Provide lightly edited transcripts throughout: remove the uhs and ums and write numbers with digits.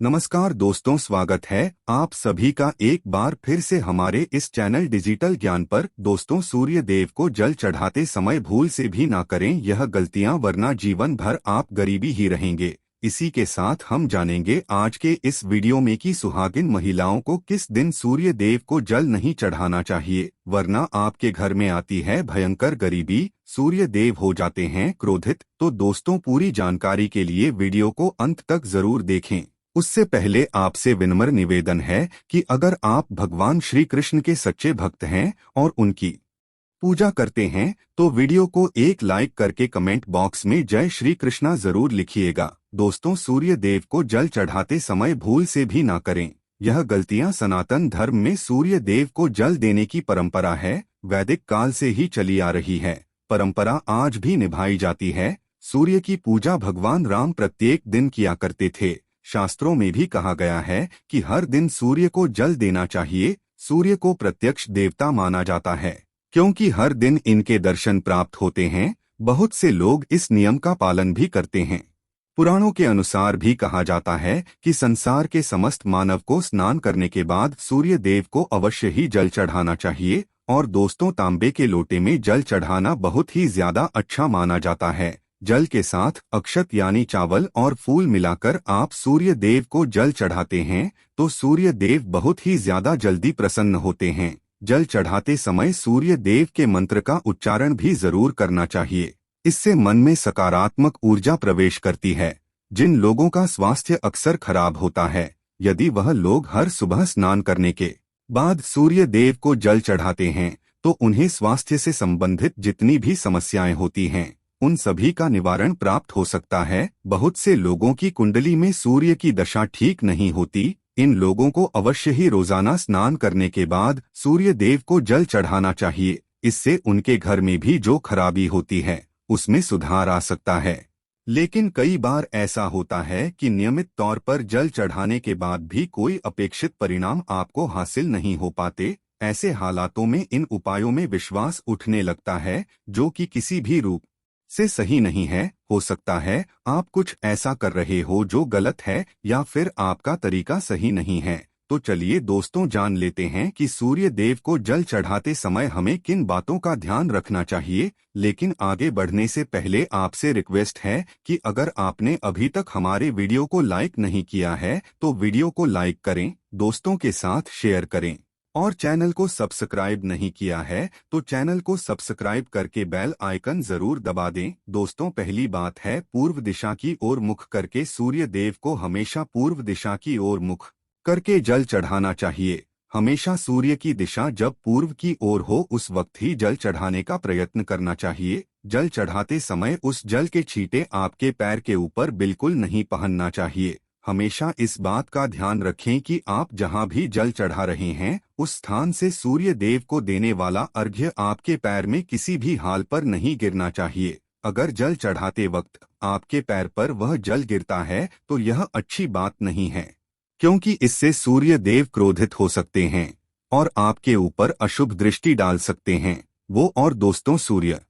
नमस्कार दोस्तों, स्वागत है आप सभी का एक बार फिर से हमारे इस चैनल डिजिटल ज्ञान पर। दोस्तों, सूर्य देव को जल चढ़ाते समय भूल से भी ना करें यह गलतियां, वरना जीवन भर आप गरीबी ही रहेंगे। इसी के साथ हम जानेंगे आज के इस वीडियो में कि सुहागिन महिलाओं को किस दिन सूर्य देव को जल नहीं चढ़ाना चाहिए, वरना आपके घर में आती है भयंकर गरीबी, सूर्य देव हो जाते हैं क्रोधित। तो दोस्तों, पूरी जानकारी के लिए वीडियो को अंत तक जरूर देखें। उससे पहले आपसे विनम्र निवेदन है कि अगर आप भगवान श्री कृष्ण के सच्चे भक्त हैं और उनकी पूजा करते हैं तो वीडियो को एक लाइक करके कमेंट बॉक्स में जय श्री कृष्णा जरूर लिखिएगा। दोस्तों, सूर्य देव को जल चढ़ाते समय भूल से भी ना करें यह गलतियां। सनातन धर्म में सूर्य देव को जल देने की परंपरा है, वैदिक काल से ही चली आ रही है। परंपरा आज भी निभाई जाती है। सूर्य की पूजा भगवान राम प्रत्येक दिन किया करते थे। शास्त्रों में भी कहा गया है कि हर दिन सूर्य को जल देना चाहिए। सूर्य को प्रत्यक्ष देवता माना जाता है क्योंकि हर दिन इनके दर्शन प्राप्त होते हैं। बहुत से लोग इस नियम का पालन भी करते हैं। पुराणों के अनुसार भी कहा जाता है कि संसार के समस्त मानव को स्नान करने के बाद सूर्य देव को अवश्य ही जल चढ़ाना चाहिए। और दोस्तों, तांबे के लोटे में जल चढ़ाना बहुत ही ज्यादा अच्छा माना जाता है। जल के साथ अक्षत यानी चावल और फूल मिलाकर आप सूर्य देव को जल चढ़ाते हैं तो सूर्य देव बहुत ही ज्यादा जल्दी प्रसन्न होते हैं। जल चढ़ाते समय सूर्य देव के मंत्र का उच्चारण भी जरूर करना चाहिए। इससे मन में सकारात्मक ऊर्जा प्रवेश करती है। जिन लोगों का स्वास्थ्य अक्सर खराब होता है, यदि वह लोग हर सुबह स्नान करने के बाद सूर्य देव को जल चढ़ाते हैं तो उन्हें स्वास्थ्य से संबंधित जितनी भी समस्याएं होती हैं उन सभी का निवारण प्राप्त हो सकता है। बहुत से लोगों की कुंडली में सूर्य की दशा ठीक नहीं होती। इन लोगों को अवश्य ही रोजाना स्नान करने के बाद सूर्य देव को जल चढ़ाना चाहिए। इससे उनके घर में भी जो खराबी होती है उसमें सुधार आ सकता है। लेकिन कई बार ऐसा होता है कि नियमित तौर पर जल चढ़ाने के बाद भी कोई अपेक्षित परिणाम आपको हासिल नहीं हो पाते। ऐसे हालातों में इन उपायों में विश्वास उठने लगता है जो कि किसी भी रूप से सही नहीं है। हो सकता है आप कुछ ऐसा कर रहे हो जो गलत है या फिर आपका तरीका सही नहीं है। तो चलिए दोस्तों, जान लेते हैं कि सूर्य देव को जल चढ़ाते समय हमें किन बातों का ध्यान रखना चाहिए। लेकिन आगे बढ़ने से पहले आपसे रिक्वेस्ट है कि अगर आपने अभी तक हमारे वीडियो को लाइक नहीं किया है तो वीडियो को लाइक करें, दोस्तों के साथ शेयर करें और चैनल को सब्सक्राइब नहीं किया है तो चैनल को सब्सक्राइब करके बेल आइकन जरूर दबा दें। दोस्तों, पहली बात है, पूर्व दिशा की ओर मुख करके सूर्य देव को हमेशा पूर्व दिशा की ओर मुख करके जल चढ़ाना चाहिए। हमेशा सूर्य की दिशा जब पूर्व की ओर हो उस वक्त ही जल चढ़ाने का प्रयत्न करना चाहिए। जल चढ़ाते समय उस जल के छींटे आपके पैर के ऊपर बिल्कुल नहीं पहनना चाहिए। हमेशा इस बात का ध्यान रखें कि आप जहां भी जल चढ़ा रहे हैं उस स्थान से सूर्य देव को देने वाला अर्घ्य आपके पैर में किसी भी हाल पर नहीं गिरना चाहिए। अगर जल चढ़ाते वक्त आपके पैर पर वह जल गिरता है तो यह अच्छी बात नहीं है, क्योंकि इससे सूर्य देव क्रोधित हो सकते हैं और आपके ऊपर अशुभ दृष्टि डाल सकते हैं वो। और दोस्तों, सूर्य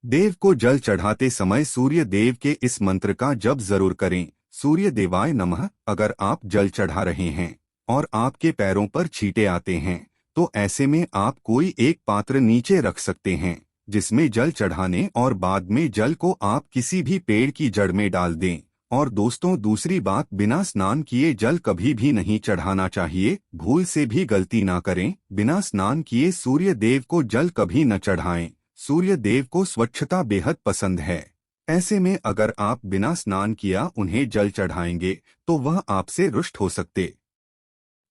देव को जल चढ़ाते समय सूर्य देव के इस मंत्र का जप जरूर करें, सूर्य देवाय नमः। अगर आप जल चढ़ा रहे हैं और आपके पैरों पर छींटे आते हैं तो ऐसे में आप कोई एक पात्र नीचे रख सकते हैं जिसमें जल चढ़ाने और बाद में जल को आप किसी भी पेड़ की जड़ में डाल दें। और दोस्तों, दूसरी बात, बिना स्नान किए जल कभी भी नहीं चढ़ाना चाहिए। भूल से भी गलती ना करें। बिना स्नान किए सूर्य देव को जल कभी न चढ़ाएं। सूर्य देव को स्वच्छता बेहद पसंद है। ऐसे में अगर आप बिना स्नान किया उन्हें जल चढ़ाएंगे तो वह आपसे रुष्ट हो सकते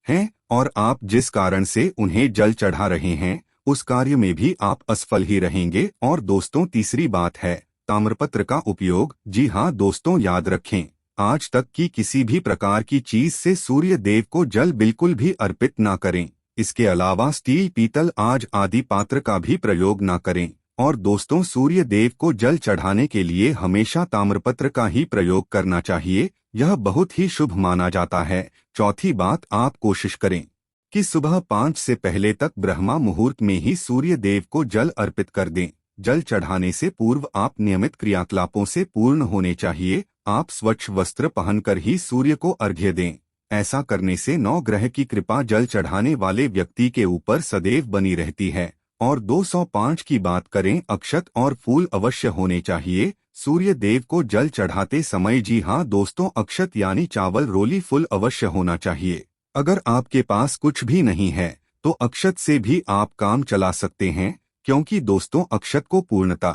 हैं और आप जिस कारण से उन्हें जल चढ़ा रहे हैं उस कार्य में भी आप असफल ही रहेंगे। और दोस्तों, तीसरी बात है ताम्रपत्र का उपयोग। जी हाँ दोस्तों, याद रखें, आज तक की किसी भी प्रकार की चीज से सूर्य देव को जल बिल्कुल भी अर्पित ना करें। इसके अलावा स्टील, पीतल, आज आदि पात्र का भी प्रयोग ना करें। और दोस्तों, सूर्य देव को जल चढ़ाने के लिए हमेशा ताम्रपत्र का ही प्रयोग करना चाहिए। यह बहुत ही शुभ माना जाता है। चौथी बात, आप कोशिश करें कि सुबह 5 से पहले तक ब्रह्मा मुहूर्त में ही सूर्य देव को जल अर्पित कर दें। जल चढ़ाने से पूर्व आप नियमित क्रियाकलापों से पूर्ण होने चाहिए। आप स्वच्छ वस्त्र पहनकर ही सूर्य को अर्घ्य दें। ऐसा करने से नौ ग्रह की कृपा जल चढ़ाने वाले व्यक्ति के ऊपर सदैव बनी रहती है। और 205 की बात करें, अक्षत और फूल अवश्य होने चाहिए सूर्य देव को जल चढ़ाते समय। जी हाँ दोस्तों, अक्षत यानी चावल, रोली, फूल अवश्य होना चाहिए। अगर आपके पास कुछ भी नहीं है तो अक्षत से भी आप काम चला सकते हैं, क्योंकि दोस्तों अक्षत को पूर्णता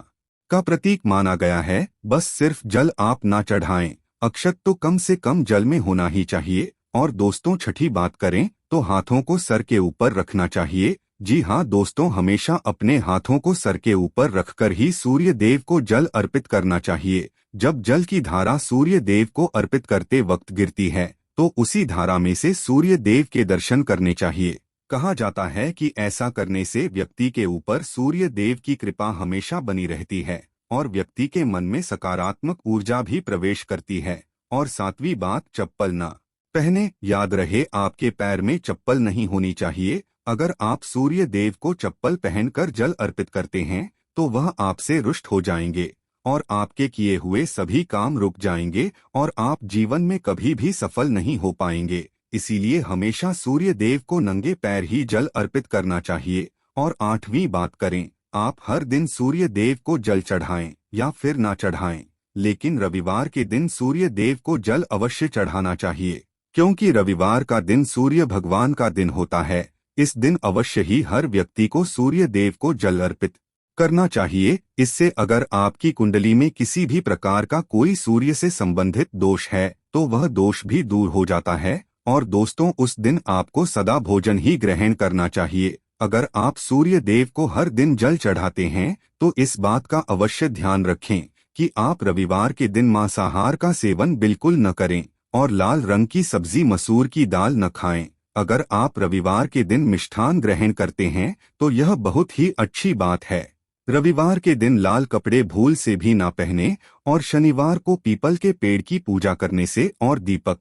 का प्रतीक माना गया है। बस सिर्फ जल आप ना चढ़ाएं, अक्षत तो कम से कम जल में होना ही चाहिए। और दोस्तों छठी बात करें तो हाथों को सर के ऊपर रखना चाहिए। जी हाँ दोस्तों, हमेशा अपने हाथों को सर के ऊपर रखकर ही सूर्य देव को जल अर्पित करना चाहिए। जब जल की धारा सूर्य देव को अर्पित करते वक्त गिरती है तो उसी धारा में से सूर्य देव के दर्शन करने चाहिए। कहा जाता है कि ऐसा करने से व्यक्ति के ऊपर सूर्य देव की कृपा हमेशा बनी रहती है और व्यक्ति के मन में सकारात्मक ऊर्जा भी प्रवेश करती है। और सातवीं बात, चप्पल न पहने। याद रहे, आपके पैर में चप्पल नहीं होनी चाहिए। अगर आप सूर्य देव को चप्पल पहनकर जल अर्पित करते हैं तो वह आपसे रुष्ट हो जाएंगे और आपके किए हुए सभी काम रुक जाएंगे और आप जीवन में कभी भी सफल नहीं हो पाएंगे। इसीलिए हमेशा सूर्य देव को नंगे पैर ही जल अर्पित करना चाहिए। और आठवीं बात करें, आप हर दिन सूर्य देव को जल चढ़ाएं या फिर ना चढ़ाएं, लेकिन रविवार के दिन सूर्य देव को जल अवश्य चढ़ाना चाहिए, क्योंकि रविवार का दिन सूर्य भगवान का दिन होता है। इस दिन अवश्य ही हर व्यक्ति को सूर्य देव को जल अर्पित करना चाहिए। इससे अगर आपकी कुंडली में किसी भी प्रकार का कोई सूर्य से संबंधित दोष है तो वह दोष भी दूर हो जाता है। और दोस्तों, उस दिन आपको सदा भोजन ही ग्रहण करना चाहिए। अगर आप सूर्य देव को हर दिन जल चढ़ाते हैं तो इस बात का अवश्य ध्यान रखें कि आप रविवार के दिन मांसाहार का सेवन बिल्कुल न करें और लाल रंग की सब्जी, मसूर की दाल न खाएं। अगर आप रविवार के दिन मिष्ठान ग्रहण करते हैं तो यह बहुत ही अच्छी बात है। रविवार के दिन लाल कपड़े भूल से भी ना पहने और शनिवार को पीपल के पेड़ की पूजा करने से और दीपक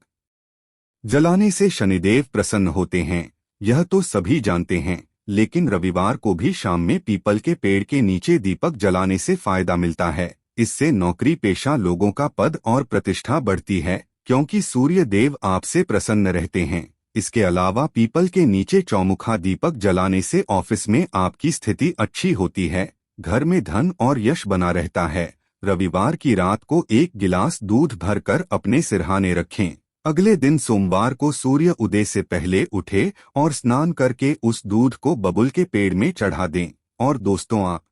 जलाने से शनिदेव प्रसन्न होते हैं। यह तो सभी जानते हैं, लेकिन रविवार को भी शाम में पीपल के पेड़ के नीचे दीपक जलाने से फायदा मिलता है। इससे नौकरी पेशा लोगों का पद और प्रतिष्ठा बढ़ती है, क्योंकि सूर्य देव आपसे प्रसन्न रहते हैं। इसके अलावा पीपल के नीचे चौमुखा दीपक जलाने से ऑफिस में आपकी स्थिति अच्छी होती है, घर में धन और यश बना रहता है। रविवार की रात को एक गिलास दूध भरकर अपने सिरहाने रखें। अगले दिन सोमवार को सूर्य उदय से पहले उठे और स्नान करके उस दूध को बबुल के पेड़ में चढ़ा दें। और दोस्तों, आप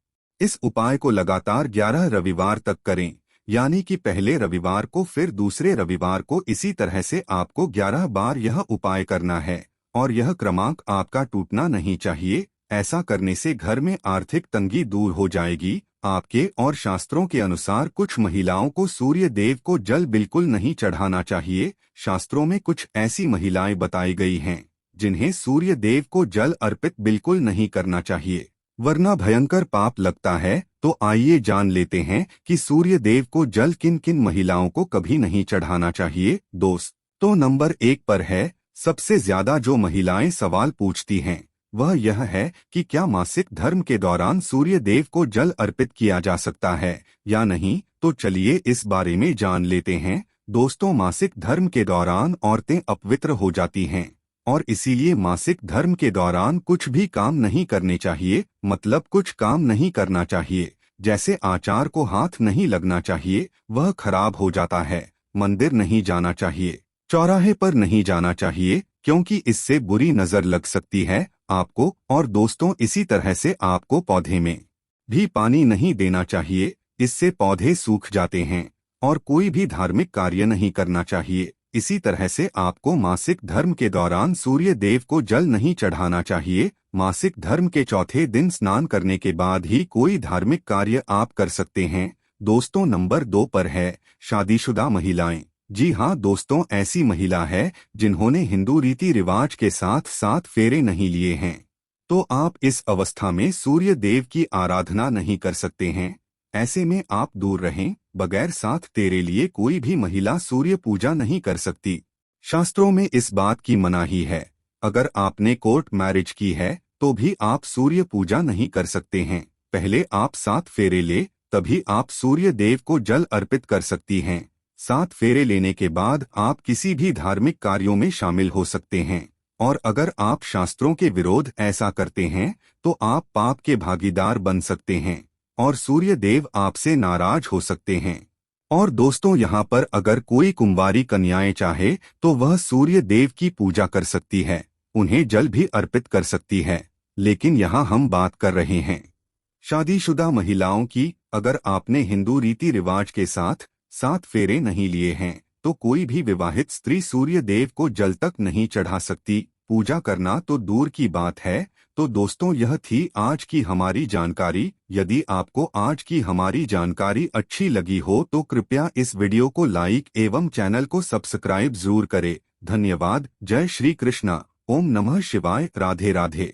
इस उपाय को लगातार 11 रविवार तक करें, यानी कि पहले रविवार को फिर दूसरे रविवार को, इसी तरह से आपको 11 बार यह उपाय करना है। और यह क्रमांक आपका टूटना नहीं चाहिए। ऐसा करने से घर में आर्थिक तंगी दूर हो जाएगी आपके। और शास्त्रों के अनुसार कुछ महिलाओं को सूर्य देव को जल बिल्कुल नहीं चढ़ाना चाहिए। शास्त्रों में कुछ ऐसी महिलाएं बताई गई हैं जिन्हें सूर्य देव को जल अर्पित बिल्कुल नहीं करना चाहिए, वरना भयंकर पाप लगता है। तो आइए जान लेते हैं कि सूर्य देव को जल किन किन महिलाओं को कभी नहीं चढ़ाना चाहिए। दोस्तों, नंबर 1 पर है, सबसे ज्यादा जो महिलाएं सवाल पूछती हैं वह यह है कि क्या मासिक धर्म के दौरान सूर्य देव को जल अर्पित किया जा सकता है या नहीं। तो चलिए इस बारे में जान लेते हैं। दोस्तों, मासिक धर्म के दौरान औरतें अपवित्र हो जाती हैं और इसीलिए मासिक धर्म के दौरान कुछ भी काम नहीं करने चाहिए। मतलब कुछ काम नहीं करना चाहिए, जैसे आचार को हाथ नहीं लगना चाहिए, वह खराब हो जाता है। मंदिर नहीं जाना चाहिए, चौराहे पर नहीं जाना चाहिए, क्योंकि इससे बुरी नजर लग सकती है आपको। और दोस्तों, इसी तरह से आपको पौधे में भी पानी नहीं देना चाहिए, इससे पौधे सूख जाते हैं। और कोई भी धार्मिक कार्य नहीं करना चाहिए। इसी तरह से आपको मासिक धर्म के दौरान सूर्य देव को जल नहीं चढ़ाना चाहिए। मासिक धर्म के चौथे दिन स्नान करने के बाद ही कोई धार्मिक कार्य आप कर सकते हैं। दोस्तों, नंबर 2 पर है शादीशुदा महिलाएं। जी हाँ दोस्तों, ऐसी महिला है जिन्होंने हिंदू रीति रिवाज के साथ 7 फेरे नहीं लिए हैं, तो आप इस अवस्था में सूर्य देव की आराधना नहीं कर सकते हैं। ऐसे में आप दूर रहें। बगैर 7 फेरे लिए कोई भी महिला सूर्य पूजा नहीं कर सकती। शास्त्रों में इस बात की मनाही है। अगर आपने कोर्ट मैरिज की है तो भी आप सूर्य पूजा नहीं कर सकते हैं। पहले आप 7 फेरे ले, तभी आप सूर्य देव को जल अर्पित कर सकती हैं। 7 फेरे लेने के बाद आप किसी भी धार्मिक कार्यों में शामिल हो सकते हैं, और अगर आप शास्त्रों के विरोध ऐसा करते हैं तो आप पाप के भागीदार बन सकते हैं और सूर्य देव आपसे नाराज हो सकते हैं। और दोस्तों, यहाँ पर अगर कोई कुंवारी कन्याएं चाहे तो वह सूर्य देव की पूजा कर सकती है, उन्हें जल भी अर्पित कर सकती है। लेकिन यहाँ हम बात कर रहे हैं शादीशुदा महिलाओं की। अगर आपने हिंदू रीति रिवाज के साथ 7 फेरे नहीं लिए हैं तो कोई भी विवाहित स्त्री सूर्य देव को जल तक नहीं चढ़ा सकती। पूजा करना तो दूर की बात है। तो दोस्तों, यह थी आज की हमारी जानकारी। यदि आपको आज की हमारी जानकारी अच्छी लगी हो तो कृपया इस वीडियो को लाइक एवं चैनल को सब्सक्राइब जरूर करें। धन्यवाद। जय श्री कृष्णा। ओम नमः शिवाय। राधे राधे।